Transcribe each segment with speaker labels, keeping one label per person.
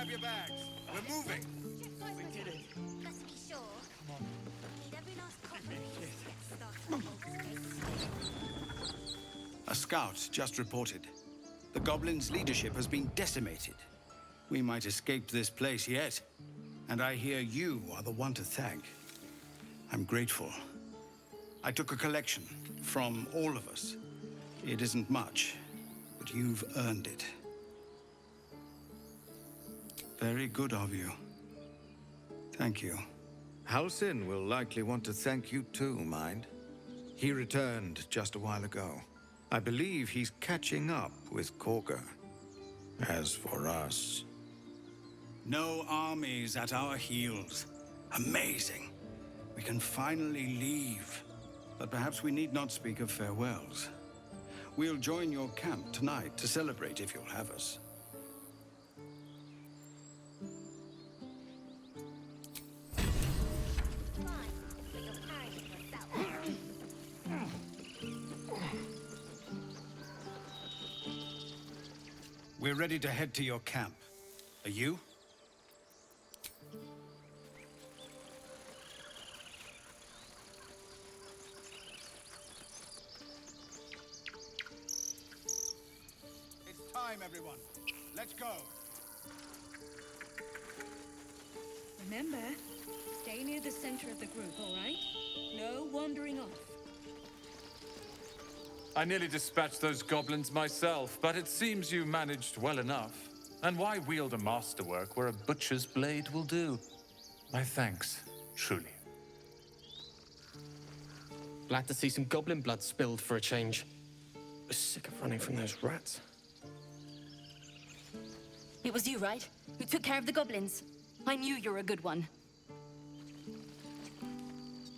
Speaker 1: Grab your bags. We're moving.
Speaker 2: We did it.
Speaker 3: Let's be sure.
Speaker 2: Come on.
Speaker 3: Need every last copper
Speaker 2: Make
Speaker 3: piece
Speaker 2: it.
Speaker 3: to get started.
Speaker 4: A scout just reported. The goblins' leadership has been decimated. We might escape this place yet. And I hear you are the one to thank. I'm grateful. I took a collection from all of us. It isn't much, but you've earned it. Very good of you. Thank you.
Speaker 5: Halsin will likely want to thank you too, mind. He returned just a while ago. I believe he's catching up with Korga. As for us...
Speaker 4: No armies at our heels. Amazing. We can finally leave. But perhaps we need not speak of farewells. We'll join your camp tonight to celebrate if you'll have us.
Speaker 3: Fine, but you're carrying it yourself.
Speaker 4: We're ready to head to your camp. Are you? It's time, everyone. Let's go.
Speaker 6: Remember, stay near the center of the group, all right? No wandering off.
Speaker 7: I nearly dispatched those goblins myself, but it seems you managed well enough. And why wield a masterwork where a butcher's blade will do? My thanks, truly.
Speaker 8: Glad to see some goblin blood spilled for a change. Was sick of running from those rats.
Speaker 9: It was you, right? Who took care of the goblins? I knew you were a good one.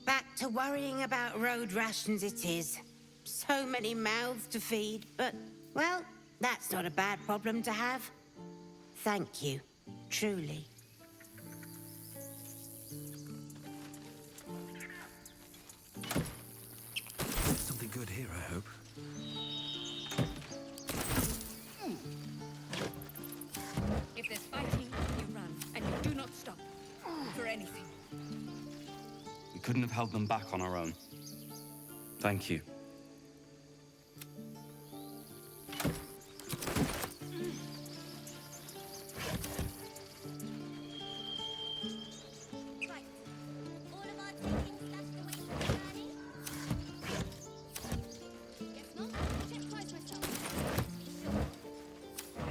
Speaker 10: Back to worrying about road rations it is. So many mouths to feed, but, well, that's not a bad problem to have. Thank you, truly.
Speaker 5: Something good here, I hope.
Speaker 6: If there's fighting, you run, and you do not stop. For anything.
Speaker 11: We couldn't have held them back on our own. Thank you.
Speaker 3: Right. All of our taking stashed away from the journey? Guess not. Check twice myself. Be sure.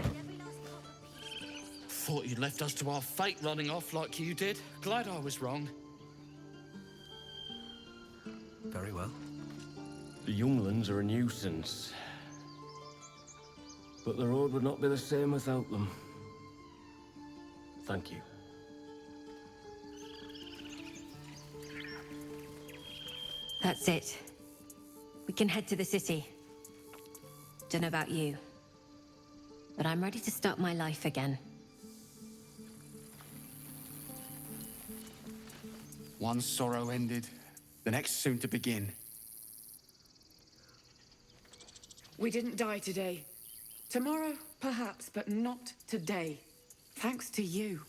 Speaker 3: Need every last copper piece to get started.
Speaker 8: Thought you'd left us to our fate running off like you did. Glad I was wrong.
Speaker 5: Very well.
Speaker 12: The younglings are a nuisance. But the road would not be the same without them. Thank you.
Speaker 9: That's it. We can head to the city. Don't know about you, but I'm ready to start my life again.
Speaker 1: One sorrow ended, the next soon to begin.
Speaker 13: We didn't die today. Tomorrow, perhaps, but not today. Thanks to you.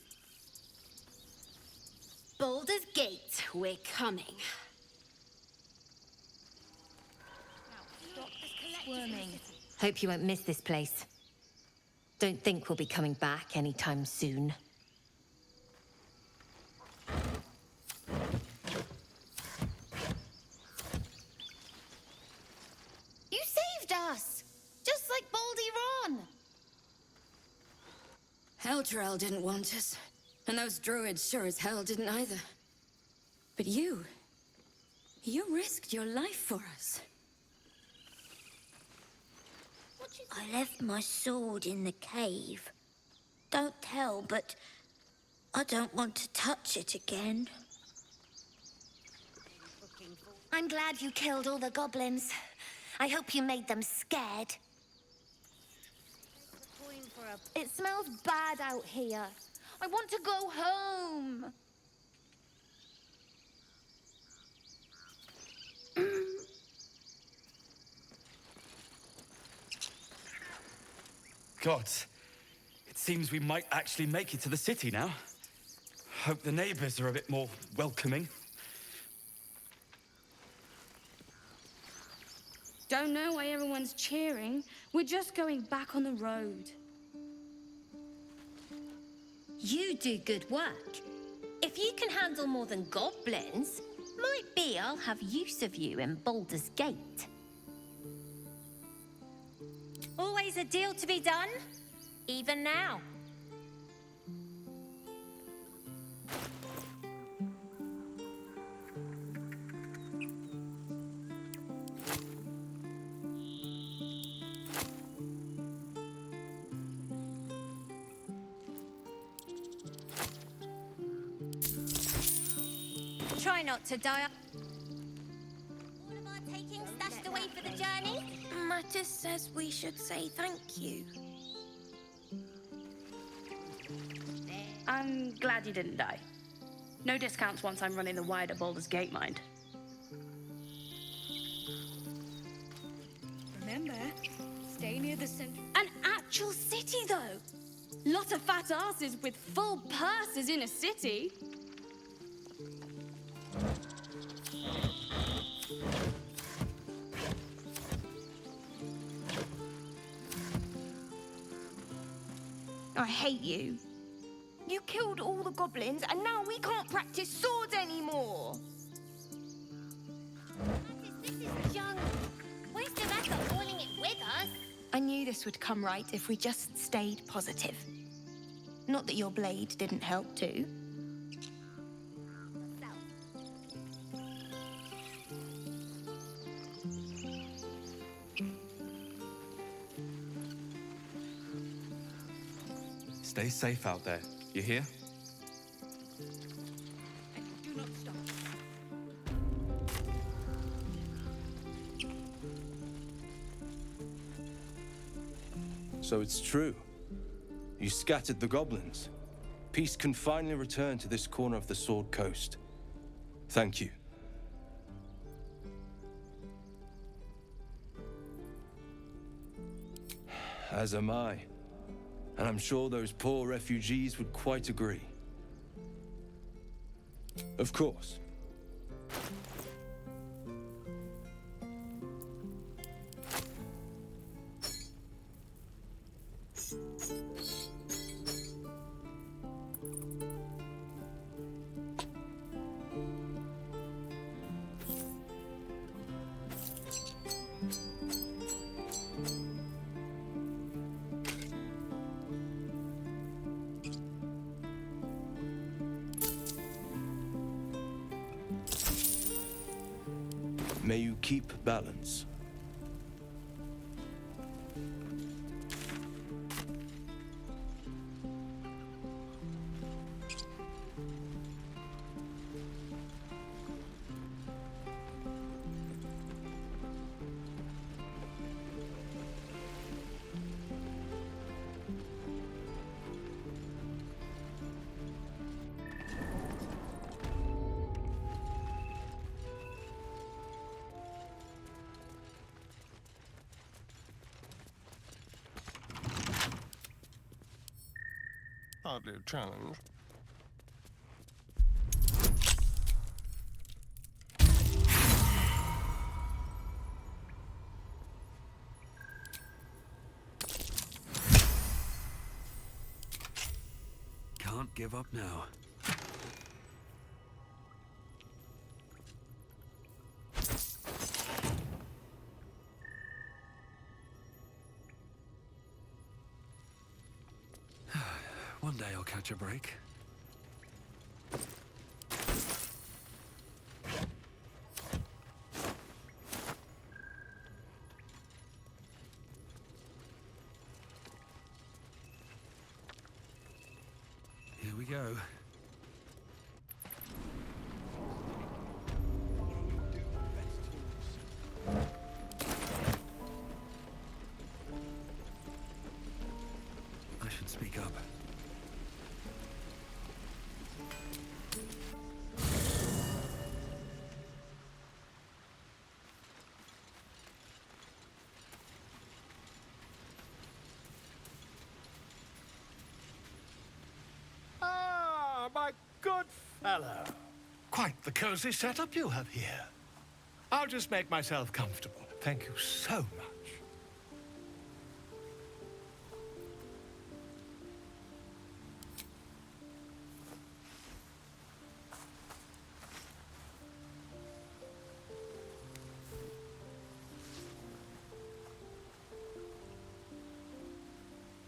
Speaker 9: Baldur's Gate, we're coming. Hope you won't miss this place. Don't think we'll be coming back anytime soon.
Speaker 3: You saved us! Just like Baldur.
Speaker 9: Eldrel didn't want us, and those druids sure as hell didn't either. But you risked your life for us.
Speaker 3: I left my sword in the cave. Don't tell, but I don't want to touch it again. I'm glad you killed all the goblins. I hope you made them scared. It smells bad out here. I want to go home.
Speaker 1: God, it's
Speaker 11: Seems we might actually make it to the city now. Hope the neighbors are a bit more welcoming.
Speaker 6: Don't know why everyone's cheering. We're just going back on the road.
Speaker 9: You do good work. If you can handle more than goblins, might be I'll have use of you in Baldur's Gate. Always a deal to be done, even now. Try not to die. All of our taking stashed away for the journey?
Speaker 3: Mattis says we should say thank you.
Speaker 6: I'm glad you didn't die. No discounts once I'm running the wider Baldur's Gate, mind. Remember, stay near the center. An actual city, though. Lot of fat asses with full purses in a city.
Speaker 2: I hate you. You killed all the goblins, and now we can't practice swords anymore.
Speaker 9: This is jungle. Waste of effort calling it with us.
Speaker 2: I knew this would come right if we just stayed positive. Not that your blade didn't help too.
Speaker 11: Stay safe out there. You hear?
Speaker 2: Do not stop.
Speaker 14: So it's true. You scattered the goblins. Peace can finally return to this corner of the Sword Coast. Thank you. As am I. And I'm sure those poor refugees would quite agree. Of course. May you keep balance.
Speaker 15: Hardly a challenge.
Speaker 16: Can't give up now. One day I'll catch a break. Here we go. I should speak up.
Speaker 17: Hello. Quite the cozy setup you have here. I'll just make myself comfortable. Thank you so much.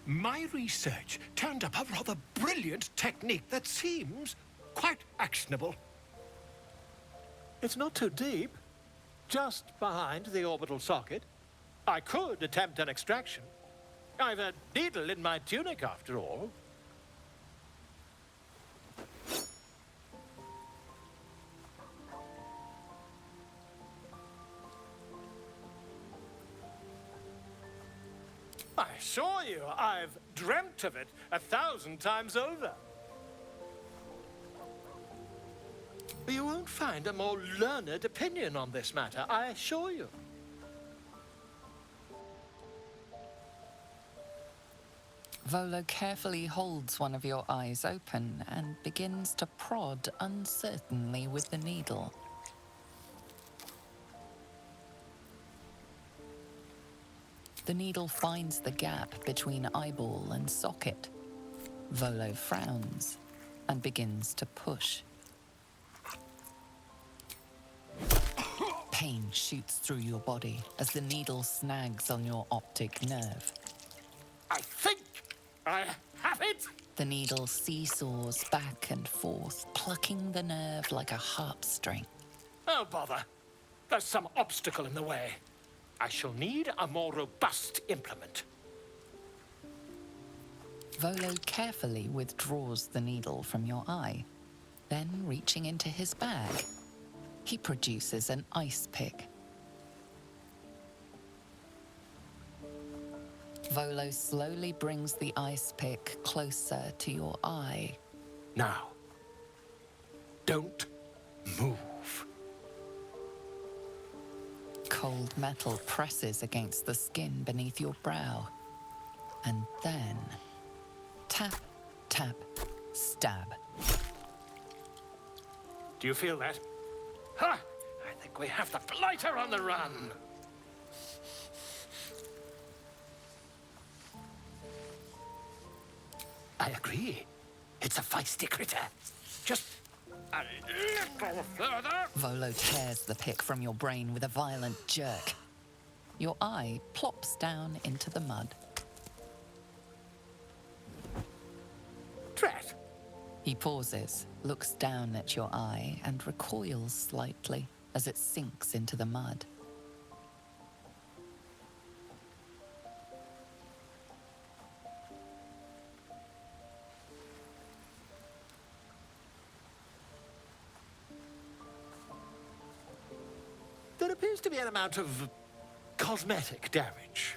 Speaker 17: My research turned up a rather brilliant technique that seems quite actionable. It's not too deep. Just behind the orbital socket. I could attempt an extraction. I've a needle in my tunic, after all. I assure you, I've dreamt of it 1,000 times over. You won't find a more learned opinion on this matter, I assure you.
Speaker 18: Volo carefully holds one of your eyes open and begins to prod uncertainly with the needle. The needle finds the gap between eyeball and socket. Volo frowns and begins to push. Pain shoots through your body as the needle snags on your optic nerve.
Speaker 17: I think I have it!
Speaker 18: The needle seesaws back and forth, plucking the nerve like a harp string.
Speaker 17: Oh, bother. There's some obstacle in the way. I shall need a more robust implement.
Speaker 18: Volo carefully withdraws the needle from your eye. Then, reaching into his bag, he produces an ice pick. Volo slowly brings the ice pick closer to your eye.
Speaker 17: Now, don't move.
Speaker 18: Cold metal presses against the skin beneath your brow. And then, tap, tap, stab.
Speaker 17: Do you feel that? Ha! I think we have the blighter on the run. I agree. It's a feisty critter. Just a little further.
Speaker 18: Volo tears the pick from your brain with a violent jerk. Your eye plops down into the mud.
Speaker 17: Drat!
Speaker 18: He pauses, looks down at your eye, and recoils slightly as it sinks into the mud.
Speaker 17: There appears to be an amount of cosmetic damage.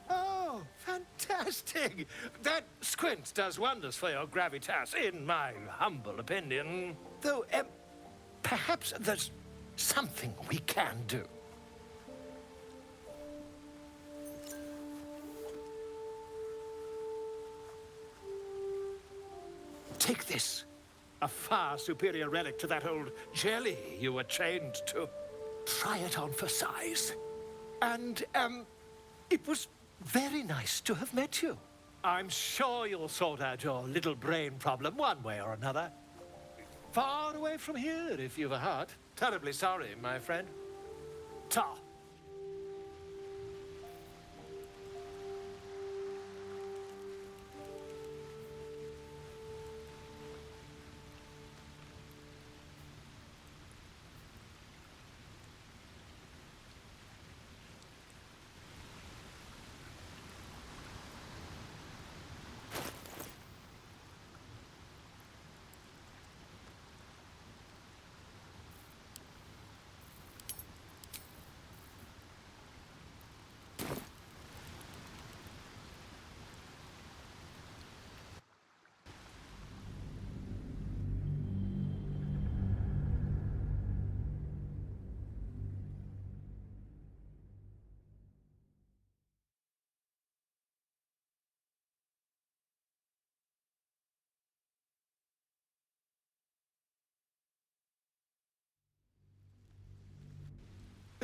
Speaker 17: Oh, fantastic! That squint does wonders for your gravitas, in my humble opinion. Though, perhaps there's something we can do. Take this. A far superior relic to that old jelly you were chained to. Try it on for size. And, it was very nice to have met you. I'm sure you'll sort out your little brain problem one way or another. Far away from here, if you've a heart. Terribly sorry, my friend. Ta.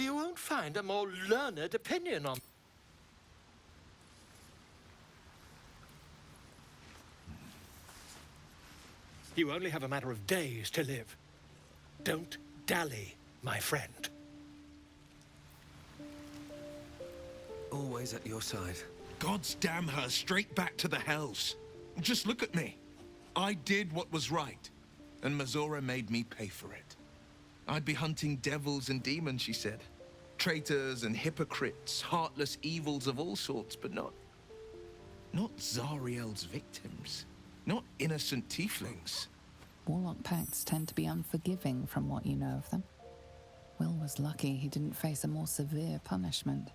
Speaker 17: You won't find a more learned opinion on... You only have a matter of days to live. Don't dally, my friend.
Speaker 16: Always at your side.
Speaker 19: Gods damn her, straight back to the hells. Just look at me. I did what was right, and Mazora made me pay for it. I'd be hunting devils and demons, she said. Traitors and hypocrites, heartless evils of all sorts, but not Zariel's victims. Not innocent tieflings.
Speaker 18: Warlock pacts tend to be unforgiving from what you know of them. Will was lucky he didn't face a more severe punishment.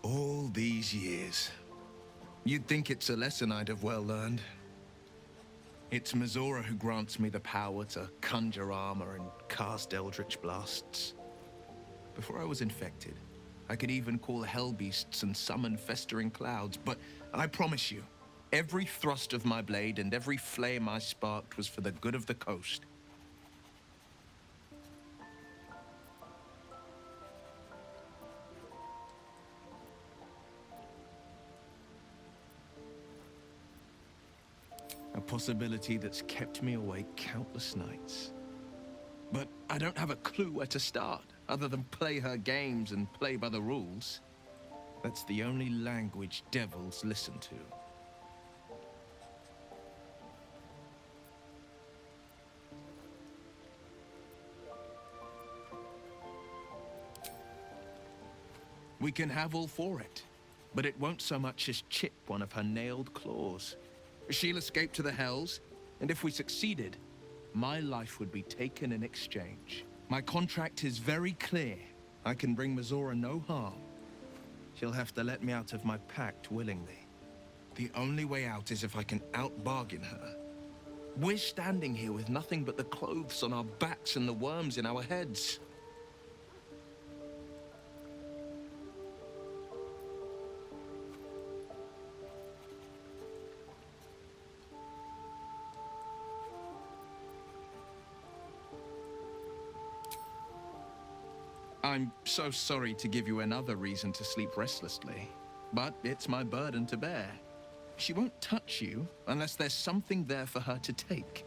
Speaker 19: All these years. You'd think it's a lesson I'd have well learned. It's Mazora who grants me the power to conjure armor and cast eldritch blasts. Before I was infected, I could even call hell beasts and summon festering clouds, but I promise you, every thrust of my blade and every flame I sparked was for the good of the coast. A possibility that's kept me awake countless nights. But I don't have a clue where to start, other than play her games and play by the rules. That's the only language devils listen to. We can have all for it, but it won't so much as chip one of her nailed claws. She'll escape to the hells, and if we succeeded, my life would be taken in exchange. My contract is very clear. I can bring Mazora no harm. She'll have to let me out of my pact willingly. The only way out is if I can out-bargain her. We're standing here with nothing but the clothes on our backs and the worms in our heads. I'm so sorry to give you another reason to sleep restlessly, but it's my burden to bear. She won't touch you unless there's something there for her to take.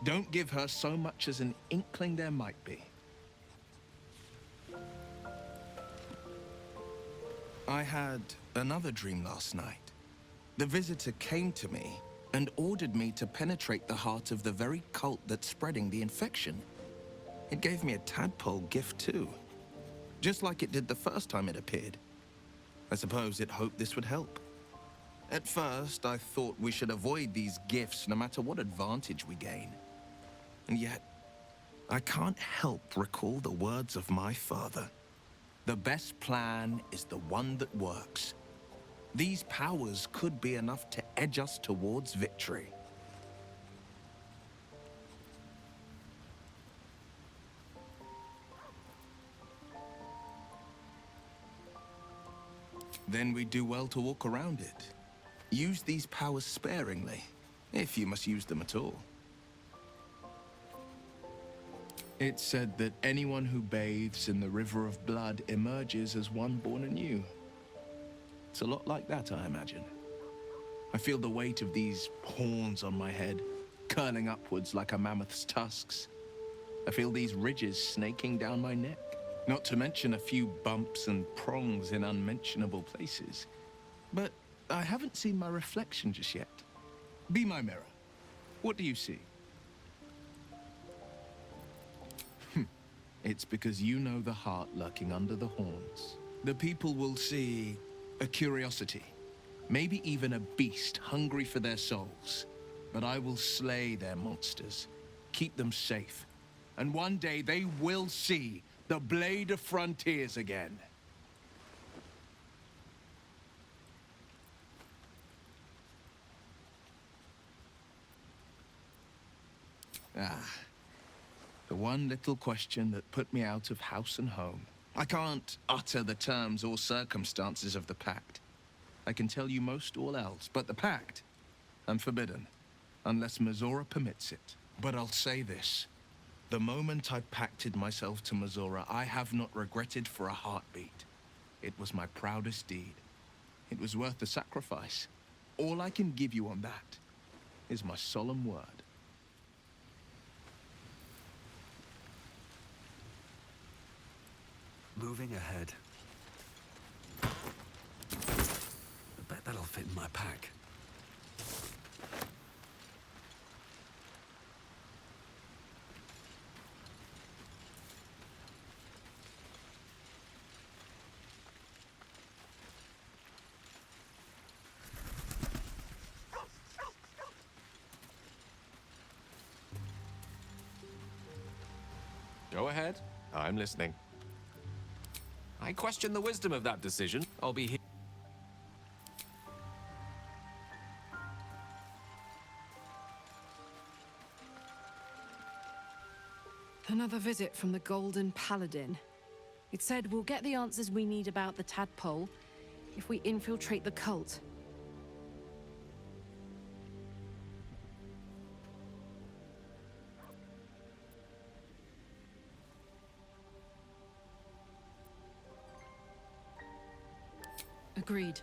Speaker 19: Don't give her so much as an inkling there might be. I had another dream last night. The visitor came to me and ordered me to penetrate the heart of the very cult that's spreading the infection. It gave me a tadpole gift too. Just like it did the first time it appeared. I suppose it hoped this would help. At first, I thought we should avoid these gifts no matter what advantage we gain. And yet, I can't help recall the words of my father. The best plan is the one that works. These powers could be enough to edge us towards victory. Then we do well to walk around it. Use these powers sparingly, if you must use them at all. It's said that anyone who bathes in the river of blood emerges as one born anew. It's a lot like that, I imagine. I feel the weight of these horns on my head, curling upwards like a mammoth's tusks. I feel these ridges snaking down my neck. Not to mention a few bumps and prongs in unmentionable places. But I haven't seen my reflection just yet. Be my mirror. What do you see? It's because you know the heart lurking under the horns. The people will see a curiosity, maybe even a beast hungry for their souls. But I will slay their monsters, keep them safe. And one day they will see the Blade of Frontiers again. The one little question that put me out of house and home. I can't utter the terms or circumstances of the pact. I can tell you most all else, but the pact, I'm forbidden, unless Mizora permits it. But I'll say this. The moment I pacted myself to Mizora, I have not regretted for a heartbeat. It was my proudest deed. It was worth the sacrifice. All I can give you on that is my solemn word.
Speaker 16: Moving ahead. I bet that'll fit in my pack.
Speaker 20: Go ahead. I'm listening. I question the wisdom of that decision. I'll be here.
Speaker 13: Another visit from the Golden Paladin. It said we'll get the answers we need about the tadpole if we infiltrate the cult. Agreed.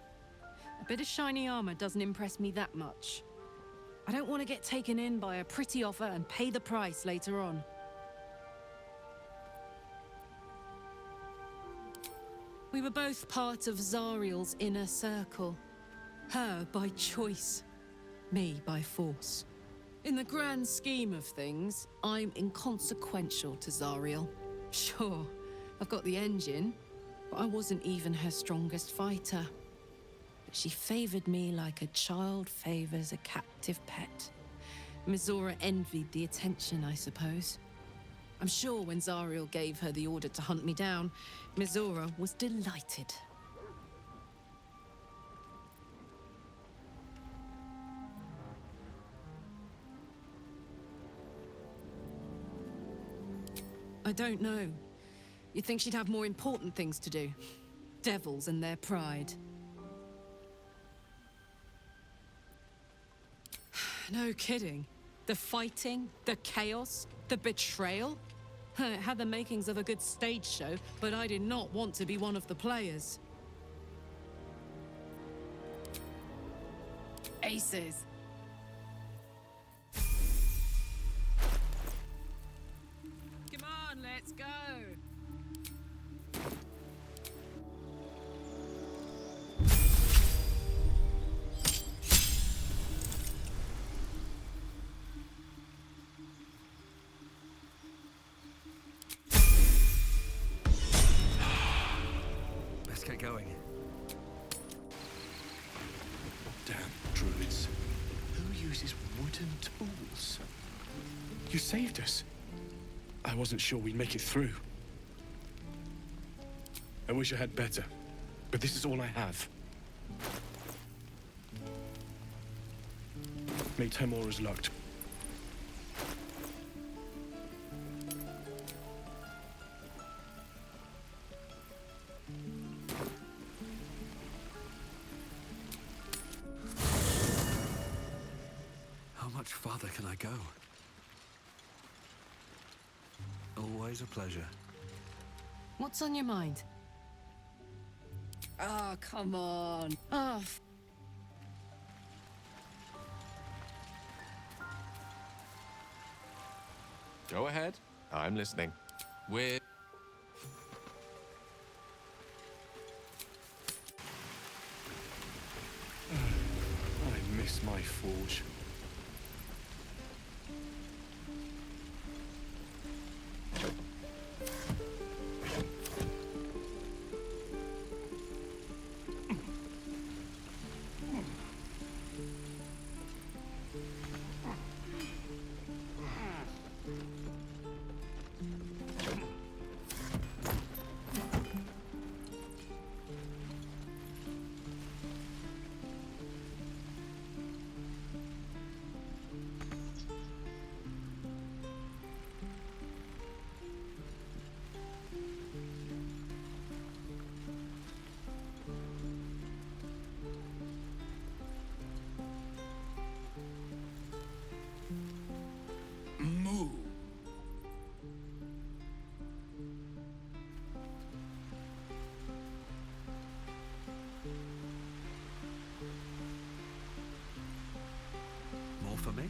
Speaker 13: A bit of shiny armor doesn't impress me that much. I don't want to get taken in by a pretty offer and pay the price later on. We were both part of Zariel's inner circle. Her by choice, me by force. In the grand scheme of things, I'm inconsequential to Zariel. Sure, I've got the engine, but I wasn't even her strongest fighter. But she favored me like a child favors a captive pet. Mizora envied the attention, I suppose. I'm sure when Zariel gave her the order to hunt me down, Mizora was delighted. I don't know. You'd think she'd have more important things to do. Devils and their pride. No kidding. The fighting, the chaos, the betrayal. It had the makings of a good stage show, but I did not want to be one of the players. Aces. Come on, let's go.
Speaker 16: Get going.
Speaker 1: Damn druids. Who uses wooden tools? You saved us. I wasn't sure we'd make it through. I wish I had better, but this is all I have. May Temora's luck.
Speaker 16: Farther can I go? Always a pleasure.
Speaker 13: What's on your mind? Oh, come on. Oh,
Speaker 20: Go ahead. I'm listening. We're...
Speaker 1: I miss my forge.
Speaker 16: me.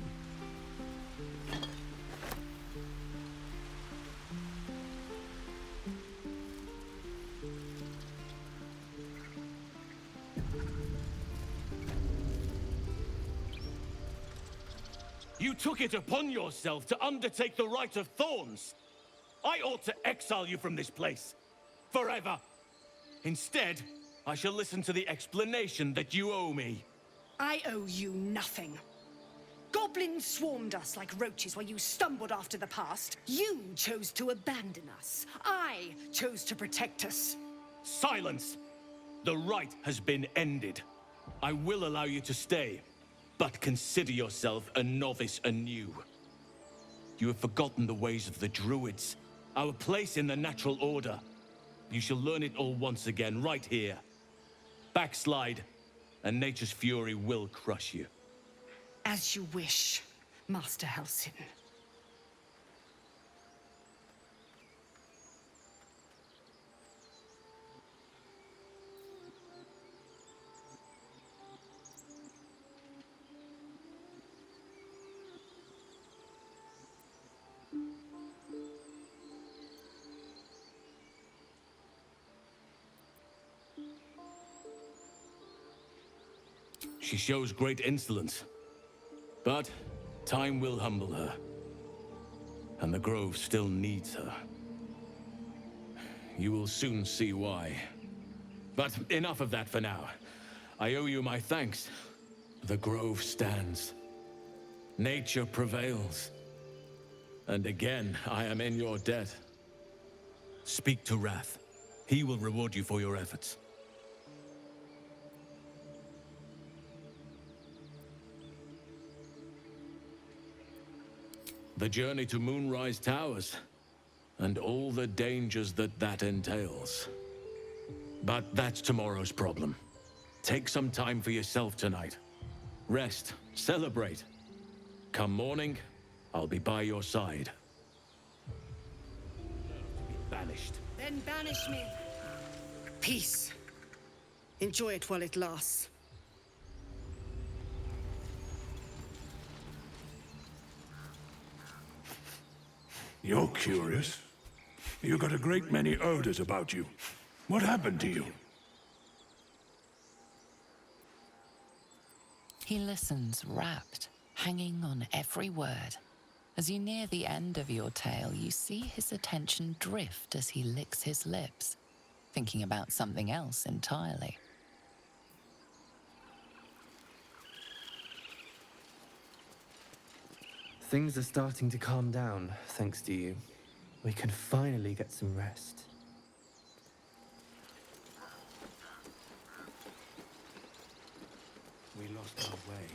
Speaker 21: You took it upon yourself to undertake the Rite of Thorns. I ought to exile you from this place. Forever. Instead, I shall listen to the explanation that you owe me.
Speaker 22: I owe you nothing. Goblins swarmed us like roaches while you stumbled after the past. You chose to abandon us. I chose to protect us.
Speaker 21: Silence! The rite has been ended. I will allow you to stay, but consider yourself a novice anew. You have forgotten the ways of the Druids, our place in the natural order. You shall learn it all once again, right here. Backslide, and nature's fury will crush you.
Speaker 22: As you wish, Master Halsin.
Speaker 21: She shows great insolence. But time will humble her. And the Grove still needs her. You will soon see why. But enough of that for now. I owe you my thanks. The Grove stands. Nature prevails. And again, I am in your debt. Speak to Wrath. He will reward you for your efforts. The journey to Moonrise Towers, and all the dangers that entails. But that's tomorrow's problem. Take some time for yourself tonight. Rest, celebrate. Come morning, I'll be by your side. Be banished.
Speaker 22: Then banish me. Peace. Enjoy it while it lasts.
Speaker 23: You're curious. You got a great many odors about you. What happened to you?
Speaker 18: He listens, rapt, hanging on every word. As you near the end of your tale, you see his attention drift as he licks his lips, thinking about something else entirely.
Speaker 24: Things are starting to calm down, thanks to you. We can finally get some rest.
Speaker 14: We lost our way.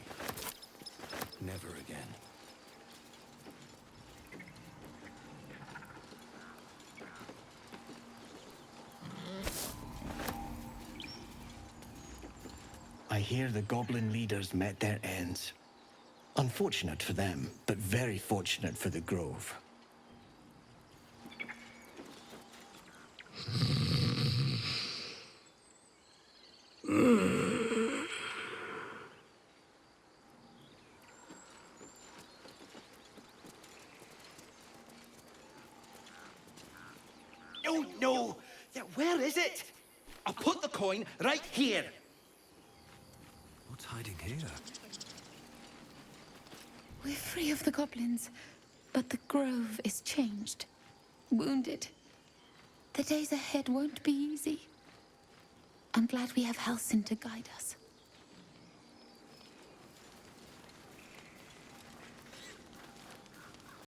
Speaker 14: Never again.
Speaker 25: I hear the goblin leaders met their ends. Unfortunate for them, but very fortunate for the Grove.
Speaker 26: Oh, no! Where is it? I'll put the coin right here.
Speaker 16: What's hiding here?
Speaker 27: We're free of the goblins, but the Grove is changed. Wounded. The days ahead won't be easy. I'm glad we have Halsin to guide us.